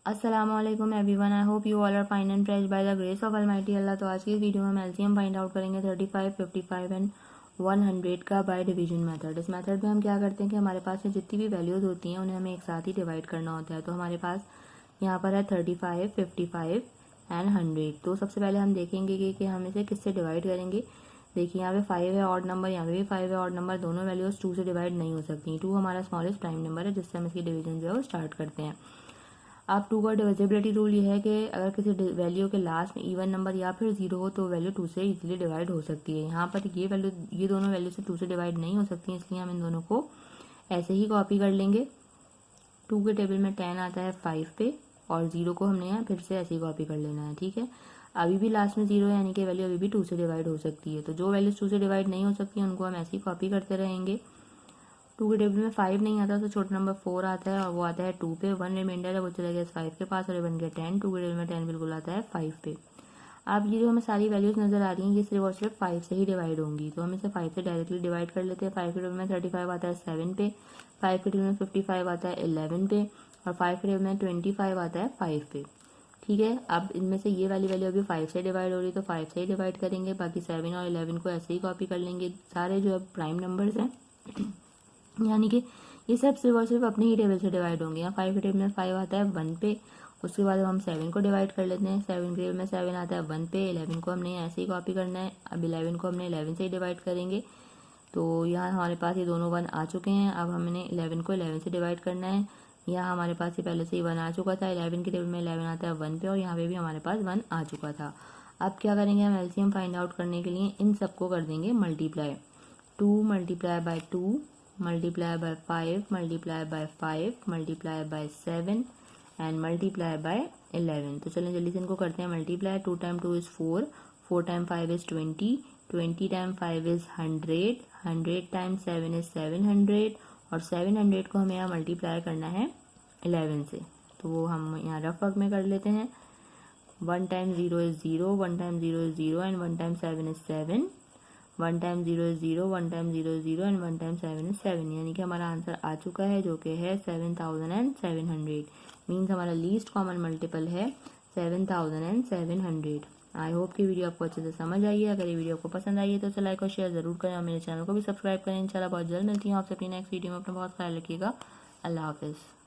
अस्सलामुअलैकुम everyone, I hope you all are fine and fresh by the grace of almighty Allah. तो आज की इस वीडियो में हम एलसीएम फाइंड आउट करेंगे 35, 55 एंड 100 का बाय डिवीजन मेथड। इस मेथड में हम क्या करते हैं कि हमारे पास में जितनी भी वैल्यूज होती हैं उन्हें हमें एक साथ ही डिवाइड करना होता है। तो हमारे पास यहाँ पर है 35, 55 एंड 100। तो सबसे पहले हम देखेंगे कि हम इसे किससे डिवाइड करेंगे। देखिए यहाँ पे 5 है ऑड नंबर, यहाँ पे भी 5 है ऑड नंबर, दोनों वैल्यूज 2 से डिवाइड नहीं हो सकती। 2 हमारा स्मॉलेस्ट प्राइम नंबर है जिससे हम इसकी डिवीजन जो है वो स्टार्ट करते हैं। अब 2 का डिविजिबिलिटी रूल ये है कि अगर किसी वैल्यू के लास्ट में इवन नंबर या फिर 0 हो तो वैल्यू 2 से इजीली डिवाइड हो सकती है। यहाँ पर ये दोनों वैल्यू से 2 से डिवाइड नहीं हो सकती, इसलिए हम इन दोनों को ऐसे ही कॉपी कर लेंगे। 2 के टेबल में 10 आता है 5 पे और 0 को हमने यहाँ फिर से ऐसे ही कॉपी कर लेना है। ठीक है, अभी भी लास्ट में 0 है यानी कि वैल्यू अभी भी 2 से डिवाइड हो सकती है। तो जो वैल्यूज 2 से डिवाइड नहीं हो सकती उनको हम ऐसे ही कॉपी करते रहेंगे। 2 के टेबल में 5 नहीं आता तो छोटा नंबर 4 आता है और वो आता है 2 पे। 1 रिमाइंडर है वो चला गया 5 के पास और ये बन गया 10। 2 के टेबल में 10 बिल्कुल आता है 5 पे। अब ये जो हमें सारी वैल्यूज नजर आ रही हैं ये सिर्फ और सिर्फ 5 से ही डिवाइड होंगी, तो हम इसे 5 से डायरेक्टली डिवाइड कर लेते हैं। 5 के टेबल में 35 आता है 7 पे, 5 के टेबल में 55 आता है 11 पे और 5 के टेबल में 25 आता है 5 पे। ठीक है, अब इनमें से ये वाली वैल्यू अभी 5 से डिवाइड हो रही है तो 5 से ही डिवाइड करेंगे, बाकी 7 और 11 को ऐसे ही कॉपी कर लेंगे। सारे जो अब प्राइम नंबर्स हैं यानी कि ये सब सिर्फ और सिर्फ अपने ही टेबल से डिवाइड होंगे। यहाँ 5 के टेबल में 5 आता है 1 पे, उसके बाद हम 7 को डिवाइड कर लेते हैं। 7 के टेबल में 7 आता है 1 पे, 11 को हमने ऐसे ही कॉपी करना है। अब 11 को हमने 11 से ही डिवाइड करेंगे। तो यहाँ हमारे पास ये दोनों 1 आ चुके हैं। अब हमने 11 को 11 से डिवाइड करना है। यहाँ हमारे पास ये पहले से ही 1 आ चुका था। 11 के टेबल में 11 आता है 1 पे और यहाँ पे भी हमारे पास 1 आ चुका था। अब क्या करेंगे, हम एलसीएम फाइंड आउट करने के लिए इन सबको कर देंगे multiply. 2 multiply by 2 multiply by 5 multiply by 5 multiply by 7 and multiply by 11। तो चलें जल्दी से इनको करते हैं multiply. 2 time 2 is 4, 4 time 5 is 20, 20 time 5 is 100, 100 time 7 is 700 और 700 को हमें यहाँ मल्टीप्लाई करना है 11 से। तो वो हम यहाँ रफ वर्क में कर लेते हैं। 1 time 0 is 0, 1 time 0 is 0 and 1 time 7 is 7। 1 time 0 is 0, 1 time 0 is 0 and 1 time 7 is 7, यानी कि हमारा आंसर आ चुका है जो कि है 7700। मीन्स हमारा लीस्ट कॉमन मल्टीपल है 7700। आई होप कि वीडियो आपको अच्छे से समझ आई है। अगर ये वीडियो आपको पसंद आई है तो उसे लाइक और शेयर जरूर करें और मेरे चैनल को भी सब्सक्राइब करें। इंशाल्लाह बहुत जल्द मिलती हूँ आपसे अपनी नेक्स्ट वीडियो में। अपना बहुत ख्याल रखिएगा। अल्लाह हाफिज़।